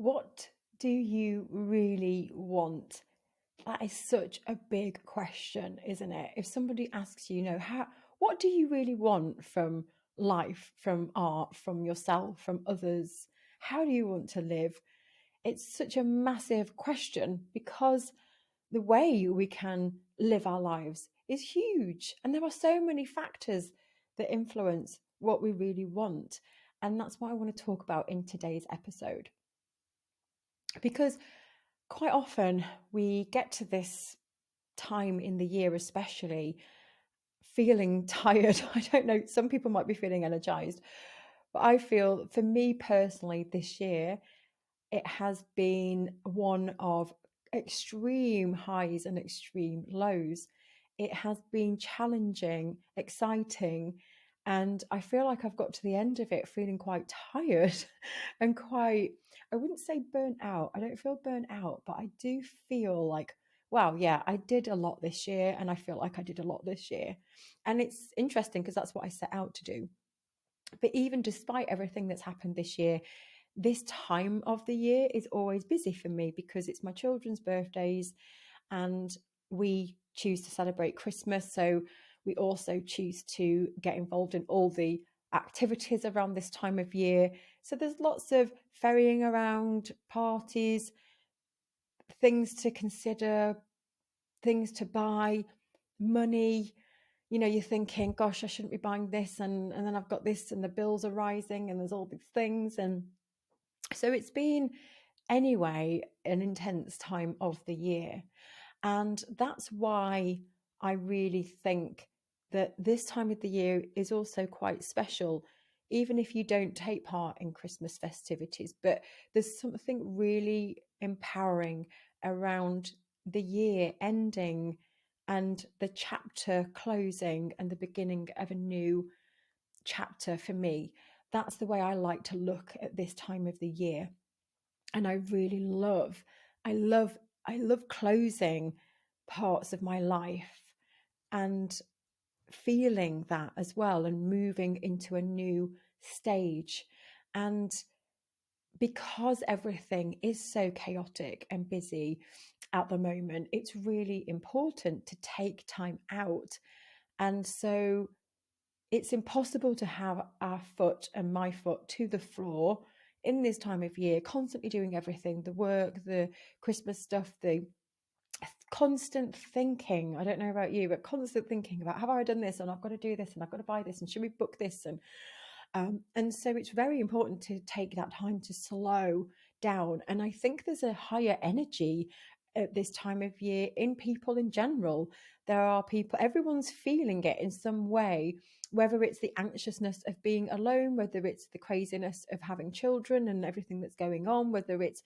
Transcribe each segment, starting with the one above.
What do you really want? That is such a big question, isn't it? If somebody asks you, what do you really want from life, from art, from yourself, from others? How do you want to live? It's such a massive question because the way we can live our lives is huge. And there are so many factors that influence what we really want. And that's what I want to talk about in today's episode. Because quite often we get to this time in the year, especially feeling tired. I don't know, some people might be feeling energized, but I feel for me personally this year, it has been one of extreme highs and extreme lows. It has been challenging, exciting, and I feel like I've got to the end of it feeling quite tired and quite, I wouldn't say burnt out. I don't feel burnt out, but I do feel like, wow, yeah, I did a lot this year, and I feel like I did a lot this year. And it's interesting because that's what I set out to do. But even despite everything that's happened this year, this time of the year is always busy for me because it's my children's birthdays and we choose to celebrate Christmas. So we also choose to get involved in all the activities around this time of year. So there's lots of ferrying around, parties, things to consider, things to buy, money. You're thinking, gosh, I shouldn't be buying this. And then I've got this, and the bills are rising, and there's all these things. And so it's been, anyway, an intense time of the year. And that's why I really think that this time of the year is also quite special, even if you don't take part in Christmas festivities. But there's something really empowering around the year ending and the chapter closing and the beginning of a new chapter for me. That's the way I like to look at this time of the year. And I really I love closing parts of my life and feeling that as well and moving into a new stage. And because everything is so chaotic and busy at the moment, it's really important to take time out. And so it's impossible to have our foot and my foot to the floor in this time of year, constantly doing everything, the work, the Christmas stuff, the constant thinking. I don't know about you, but constant thinking about, have I done this? And I've got to do this, and I've got to buy this, and should we book this? And so it's very important to take that time to slow down. And I think there's a higher energy at this time of year in people in general. There are people, everyone's feeling it in some way, whether it's the anxiousness of being alone, whether it's the craziness of having children and everything that's going on, whether it's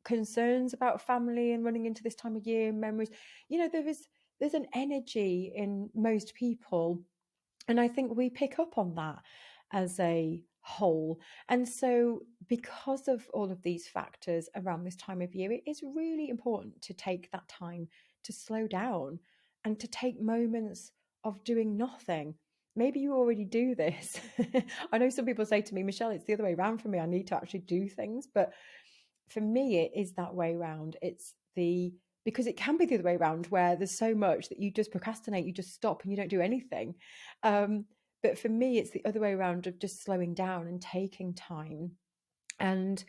concerns about family and running into this time of year, memories. There's an energy in most people, and I think we pick up on that as a whole. And so, because of all of these factors around this time of year, it is really important to take that time to slow down and to take moments of doing nothing. Maybe you already do this. I know some people say to me, Michelle, it's the other way around for me. I need to actually do things. But for me, it is that way around. Because it can be the other way around where there's so much that you just procrastinate, you just stop and you don't do anything. But for me, it's the other way around of just slowing down and taking time and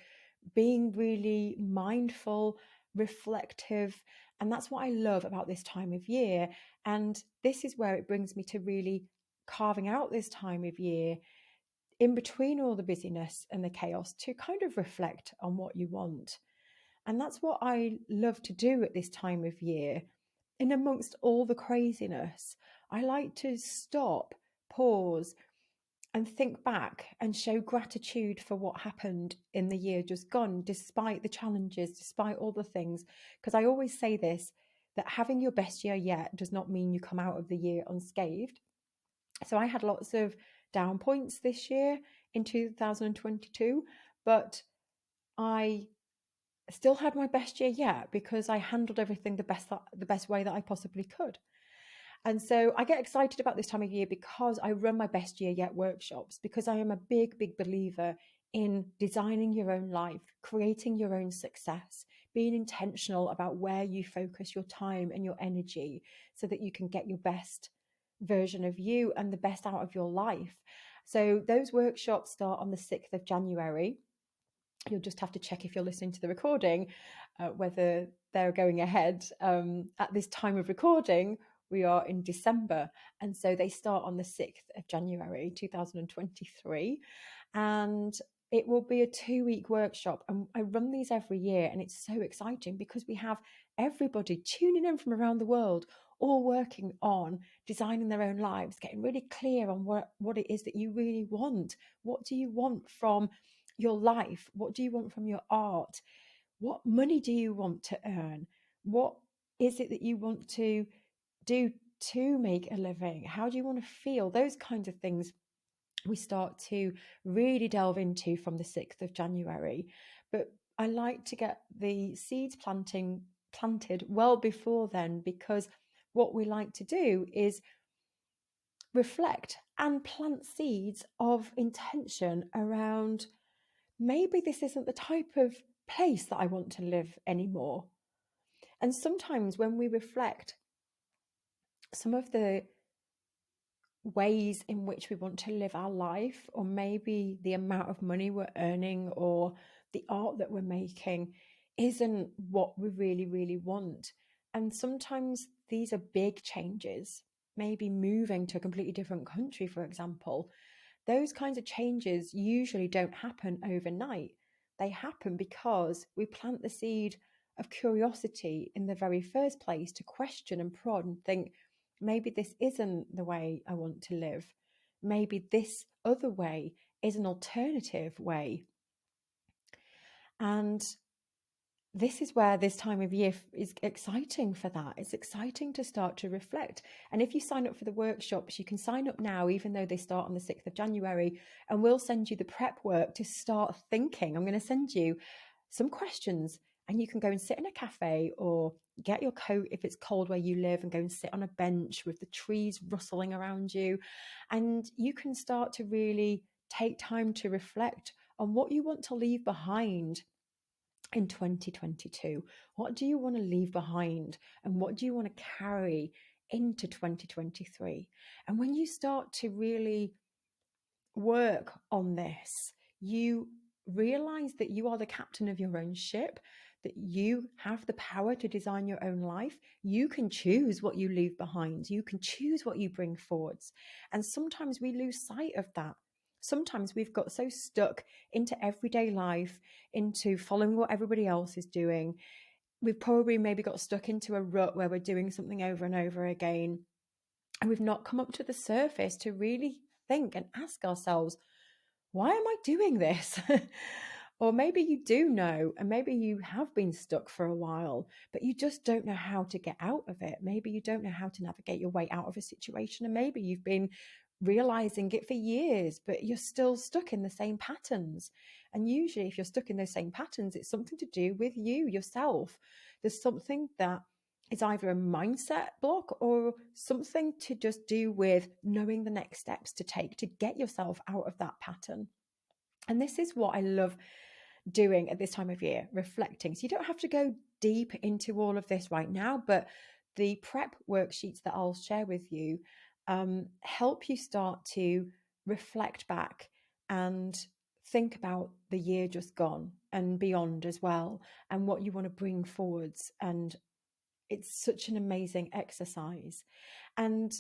being really mindful, reflective. And that's what I love about this time of year. And this is where it brings me to really carving out this time of year in between all the busyness and the chaos to kind of reflect on what you want. And that's what I love to do at this time of year. In amongst all the craziness, I like to stop, pause, and think back and show gratitude for what happened in the year just gone, despite the challenges, despite all the things. Because I always say this, that having your best year yet does not mean you come out of the year unscathed. So I had lots of down points this year in 2022, but I still had my best year yet because I handled everything the best way that I possibly could. And so I get excited about this time of year because I run my best year yet workshops, because I am a big believer in designing your own life, creating your own success, being intentional about where you focus your time and your energy so that you can get your best version of you and the best out of your life. So those workshops start on the 6th of January. You'll just have to check if you're listening to the recording, whether they're going ahead. At this time of recording, we are in December. And so they start on the 6th of January, 2023. And it will be a 2-week workshop. And I run these every year. And it's so exciting because we have everybody tuning in from around the world, all working on designing their own lives, getting really clear on what it is that you really want. What do you want from your life? What do you want from your art? What money do you want to earn? What is it that you want to do to make a living? How do you want to feel? Those kinds of things we start to really delve into from the 6th of January. But I like to get the seeds planted well before then, because what we like to do is reflect and plant seeds of intention around, maybe this isn't the type of place that I want to live anymore. And sometimes when we reflect, some of the ways in which we want to live our life, or maybe the amount of money we're earning or the art that we're making, isn't what we really, really want. And sometimes these are big changes, maybe moving to a completely different country, for example. Those kinds of changes usually don't happen overnight. They happen because we plant the seed of curiosity in the very first place, to question and prod and think, maybe this isn't the way I want to live. Maybe this other way is an alternative way. And this is where this time of year is exciting for that. It's exciting to start to reflect. And if you sign up for the workshops, you can sign up now, even though they start on the 6th of January, and we'll send you the prep work to start thinking. I'm going to send you some questions, and you can go and sit in a cafe or get your coat if it's cold where you live and go and sit on a bench with the trees rustling around you. And you can start to really take time to reflect on what you want to leave behind in 2022. What do you want to leave behind, and what do you want to carry into 2023? And when you start to really work on this, you realize that you are the captain of your own ship, that you have the power to design your own life. You can choose what you leave behind. You can choose what you bring forwards. And sometimes we lose sight of that. Sometimes we've got so stuck into everyday life, into following what everybody else is doing. We've probably maybe got stuck into a rut where we're doing something over and over again. And we've not come up to the surface to really think and ask ourselves, why am I doing this? Or maybe you do know, and maybe you have been stuck for a while, but you just don't know how to get out of it. Maybe you don't know how to navigate your way out of a situation, and maybe you've been realizing it for years, but you're still stuck in the same patterns. And usually, if you're stuck in those same patterns, it's something to do with you, yourself. There's something that is either a mindset block or something to just do with knowing the next steps to take to get yourself out of that pattern. And this is what I love doing at this time of year, reflecting. So you don't have to go deep into all of this right now, but the prep worksheets that I'll share with you help you start to reflect back and think about the year just gone and beyond as well, and what you want to bring forwards. And it's such an amazing exercise. And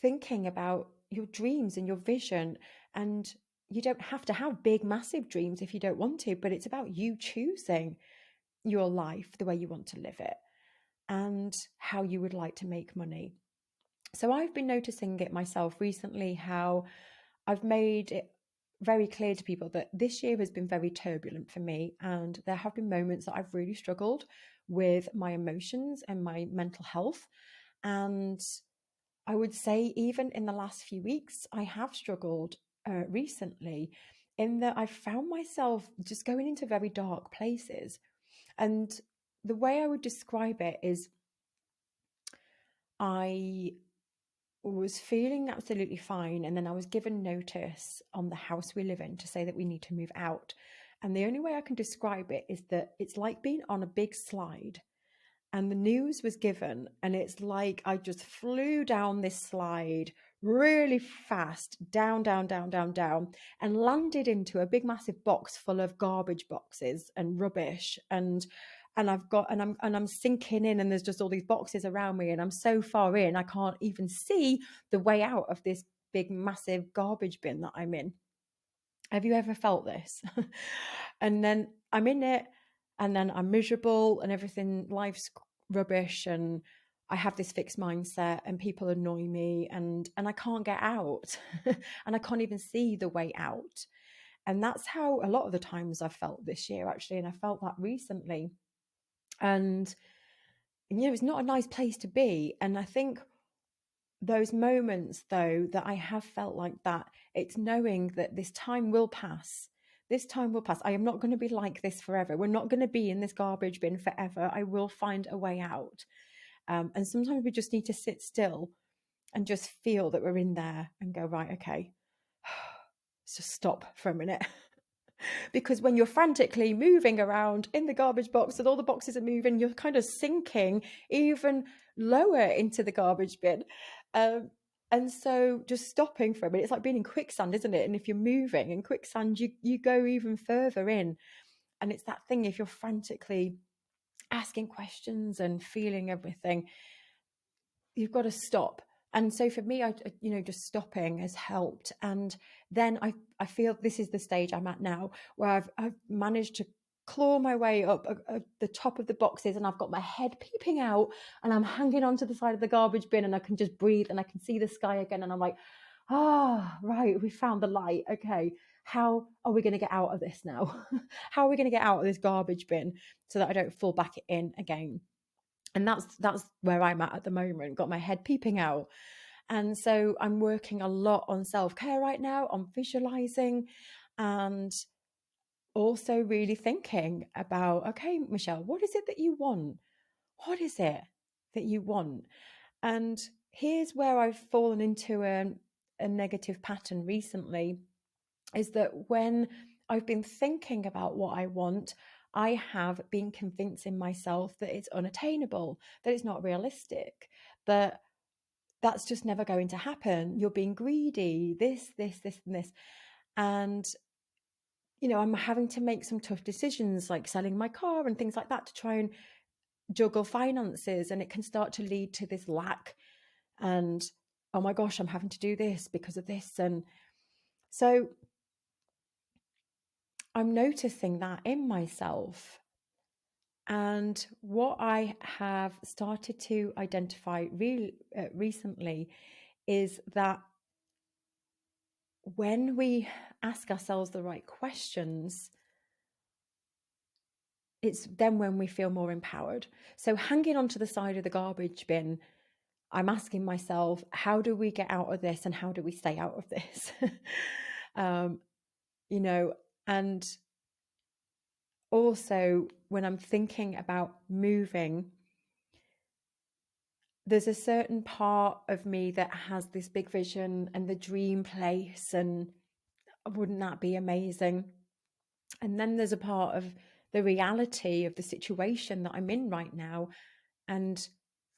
thinking about your dreams and your vision, and you don't have to have big, massive dreams if you don't want to, but it's about you choosing your life, the way you want to live it, and how you would like to make money. So I've been noticing it myself recently, how I've made it very clear to people that this year has been very turbulent for me, and there have been moments that I've really struggled with my emotions and my mental health. And I would say even in the last few weeks, I have struggled recently, in that I've found myself just going into very dark places. And the way I would describe it is, I was feeling absolutely fine. And then I was given notice on the house we live in to say that we need to move out. And the only way I can describe it is that it's like being on a big slide. And the news was given, and it's like I just flew down this slide really fast, down, down, down, down, down, and landed into a big massive box full of garbage boxes and rubbish. And I'm sinking in, and there's just all these boxes around me, and I'm so far in I can't even see the way out of this big massive garbage bin that I'm in. Have you ever felt this? And then I'm in it, and then I'm miserable, and everything, life's rubbish, and I have this fixed mindset, and people annoy me, and I can't get out, and I can't even see the way out. And that's how a lot of the times I've felt this year, actually, and I felt that recently. And it's not a nice place to be. And I think those moments, though, that I have felt like that, it's knowing that this time will pass. This time will pass. I am not going to be like this forever. We're not going to be in this garbage bin forever. I will find a way out. And sometimes we just need to sit still and just feel that we're in there and go, right, okay, just stop for a minute. Because when you're frantically moving around in the garbage box and all the boxes are moving, you're kind of sinking even lower into the garbage bin. And so just stopping for a minute, it's like being in quicksand, isn't it? And if you're moving in quicksand, you go even further in. And it's that thing, if you're frantically asking questions and feeling everything, you've got to stop. And so for me, just stopping has helped. And then I feel this is the stage I'm at now, where I've managed to claw my way up the top of the boxes, and I've got my head peeping out, and I'm hanging onto the side of the garbage bin, and I can just breathe, and I can see the sky again, and I'm like, right, we found the light. Okay, how are we going to get out of this now? How are we going to get out of this garbage bin so that I don't fall back in again? And that's where I'm at the moment, got my head peeping out. And so I'm working a lot on self-care right now, on visualizing, and also really thinking about, okay, Michelle, what is it that you want? What is it that you want? And here's where I've fallen into a negative pattern recently, is that when I've been thinking about what I want, I have been convincing myself that it's unattainable, that it's not realistic, that that's just never going to happen. You're being greedy, this, and this. And, I'm having to make some tough decisions, like selling my car and things like that, to try and juggle finances. And it can start to lead to this lack. And, oh my gosh, I'm having to do this because of this. And so I'm noticing that in myself. And what I have started to identify recently is that when we ask ourselves the right questions, it's then when we feel more empowered. So hanging onto the side of the garbage bin, I'm asking myself, how do we get out of this, and how do we stay out of this? And also when I'm thinking about moving, there's a certain part of me that has this big vision and the dream place, and wouldn't that be amazing? And then there's a part of the reality of the situation that I'm in right now and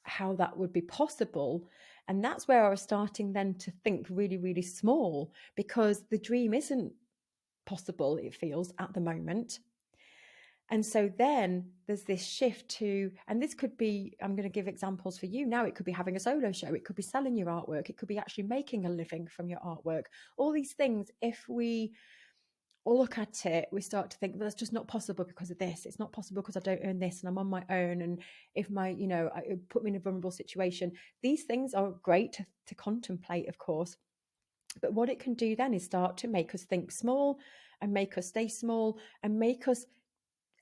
how that would be possible. And that's where I was starting then to think really, really small, because the dream isn't possible, it feels, at the moment. And so then there's this shift to, and this could be, I'm going to give examples for you now. It could be having a solo show. It could be selling your artwork. It could be actually making a living from your artwork. All these things, if we look at it, we start to think, well, that's just not possible because of this. It's not possible because I don't earn this and I'm on my own. And if it put me in a vulnerable situation. These things are great to contemplate, of course. But what it can do then is start to make us think small, and make us stay small, and make us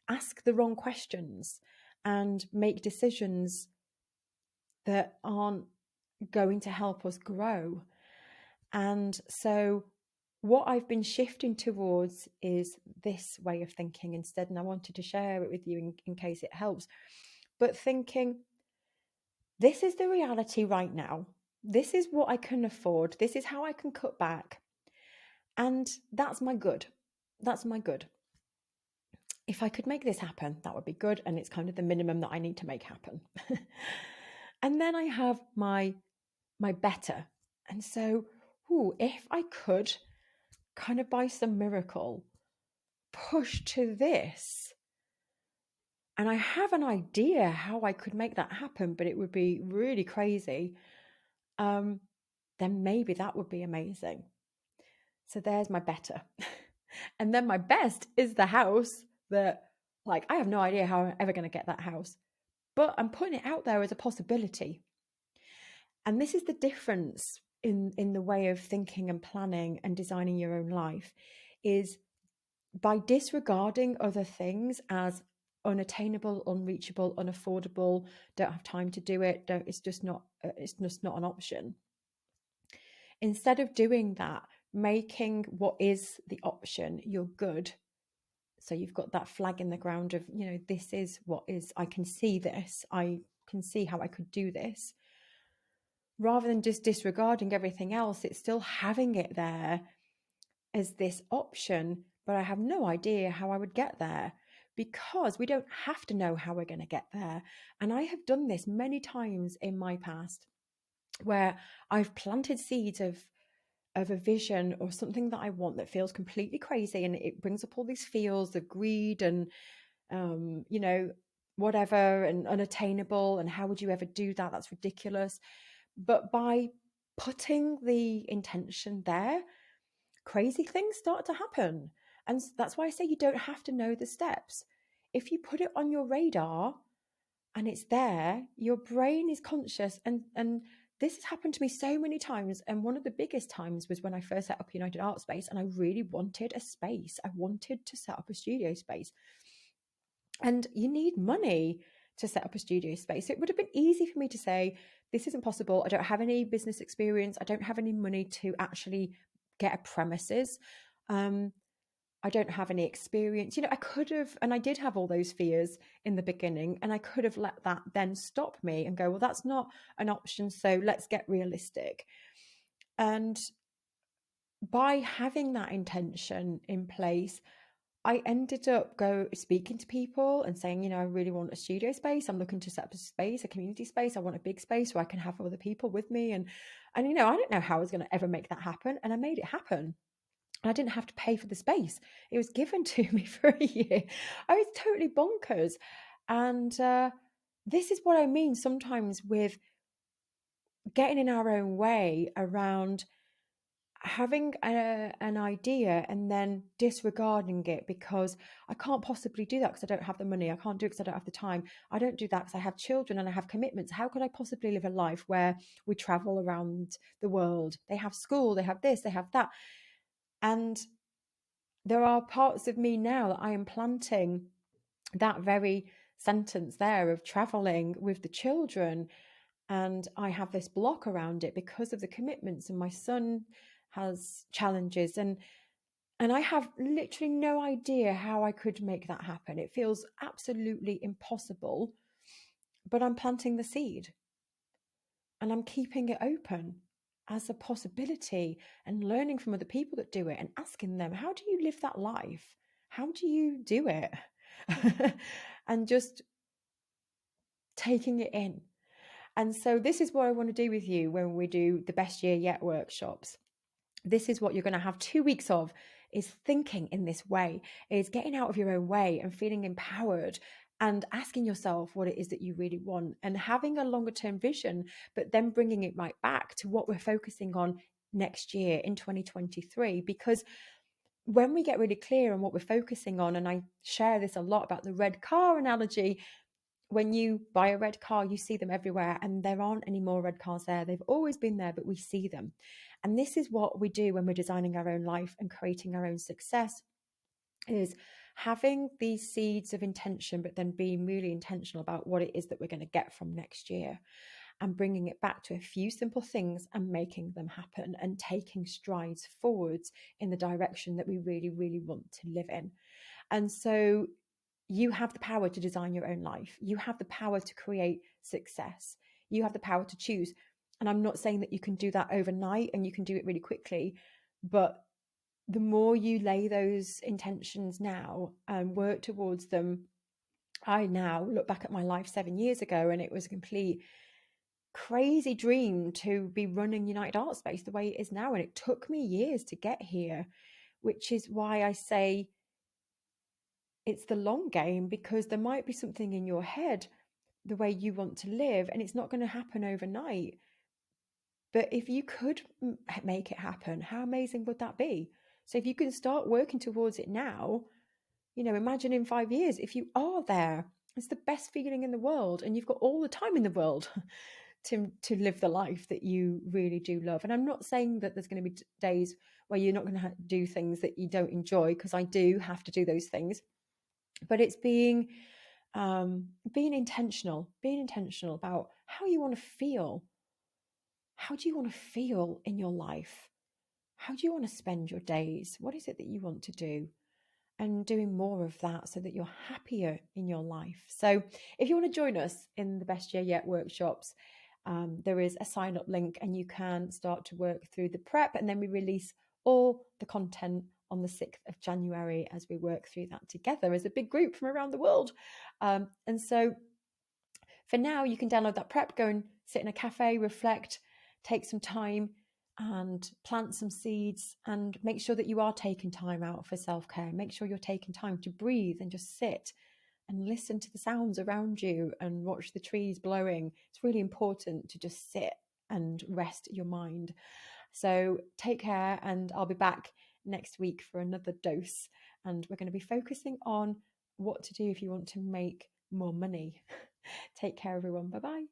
ask the wrong questions and make decisions that aren't going to help us grow. And so what I've been shifting towards is this way of thinking instead. And I wanted to share it with you in case it helps. But thinking, this is the reality right now. This is what I can afford. This is how I can cut back. And that's my good. That's my good. If I could make this happen, that would be good. And it's kind of the minimum that I need to make happen. And then I have my better. And so, if I could kind of by some miracle push to this, and I have an idea how I could make that happen, but it would be really crazy, then maybe that would be amazing. So there's my better. And then my best is the house that, like, I have no idea how I'm ever going to get that house, but I'm putting it out there as a possibility. And this is the difference in the way of thinking and planning and designing your own life, is by disregarding other things as unattainable, unreachable, unaffordable, don't have time to do it, it's just not an option. Instead of doing that, making what is the option your good. So you've got that flag in the ground of, this is what is, I can see this, I can see how I could do this. Rather than just disregarding everything else, it's still having it there as this option, but I have no idea how I would get there, because we don't have to know how we're going to get there. And I have done this many times in my past, where I've planted seeds of a vision or something that I want that feels completely crazy, and it brings up all these feels of greed and whatever, and unattainable, and how would you ever do that, that's ridiculous. But by putting the intention there, crazy things start to happen. And that's why I say you don't have to know the steps. If you put it on your radar and it's there, your brain is conscious. And this has happened to me so many times. And one of the biggest times was when I first set up United Art Space, and I really wanted a space. I wanted to set up a studio space. And you need money to set up a studio space. It would have been easy for me to say, this isn't possible. I don't have any business experience. I don't have any money to actually get a premises. I don't have any experience. I could have, and I did have all those fears in the beginning, and I could have let that then stop me and go, well, that's not an option, so let's get realistic. And by having that intention in place, I ended up speaking to people and saying, I really want a studio space. I'm looking to set up a space, a community space. I want a big space where I can have other people with me. And I don't know how I was going to ever make that happen. And I made it happen. I didn't have to pay for the space. It was given to me for a year. I was totally bonkers. And this is what I mean sometimes with getting in our own way around having an idea and then disregarding it because I can't possibly do that because I don't have the money. I can't do it because I don't have the time. I don't do that because I have children and I have commitments. How could I possibly live a life where we travel around the world? They have school, they have this, they have that. And there are parts of me now that I am planting that very sentence there of traveling with the children. And I have this block around it because of the commitments, and my son has challenges, and I have literally no idea how I could make that happen. It feels absolutely impossible, but I'm planting the seed and I'm keeping it open as a possibility and learning from other people that do it and asking them, how do you live that life? How do you do it? And just taking it in. And so this is what I want to do with you when we do the Best Year Yet workshops. This is what you're going to have 2 weeks of, is thinking in this way, is getting out of your own way and feeling empowered and asking yourself what it is that you really want and having a longer term vision, but then bringing it right back to what we're focusing on next year in 2023. Because when we get really clear on what we're focusing on, and I share this a lot about the red car analogy, when you buy a red car, you see them everywhere, and there aren't any more red cars there. They've always been there, but we see them. And this is what we do when we're designing our own life and creating our own success, is having these seeds of intention, but then being really intentional about what it is that we're going to get from next year, and bringing it back to a few simple things and making them happen and taking strides forwards in the direction that we really, really want to live in. And so you have the power to design your own life. You have the power to create success. You have the power to choose. And I'm not saying that you can do that overnight and you can do it really quickly, but the more you lay those intentions now and work towards them. I now look back at my life 7 years ago, and it was a complete crazy dream to be running United Art Space the way it is now. And it took me years to get here, which is why I say it's the long game, because there might be something in your head, the way you want to live, and it's not going to happen overnight. But if you could make it happen, how amazing would that be? So if you can start working towards it now, imagine in 5 years, if you are there, it's the best feeling in the world, and you've got all the time in the world to live the life that you really do love. And I'm not saying that there's going to be days where you're not going to do things that you don't enjoy, because I do have to do those things. But it's being intentional about how you want to feel. How do you want to feel in your life? How do you want to spend your days? What is it that you want to do? And doing more of that so that you're happier in your life. So if you want to join us in the Best Year Yet workshops, there is a sign up link, and you can start to work through the prep, and then we release all the content on the 6th of January as we work through that together as a big group from around the world. And so for now, you can download that prep, go and sit in a cafe, reflect, take some time and plant some seeds, and make sure that you are taking time out for self-care. Make sure you're taking time to breathe and just sit and listen to the sounds around you and watch the trees blowing. It's really important to just sit and rest your mind. So take care, and I'll be back next week for another dose. And we're going to be focusing on what to do if you want to make more money. Take care, everyone. Bye bye.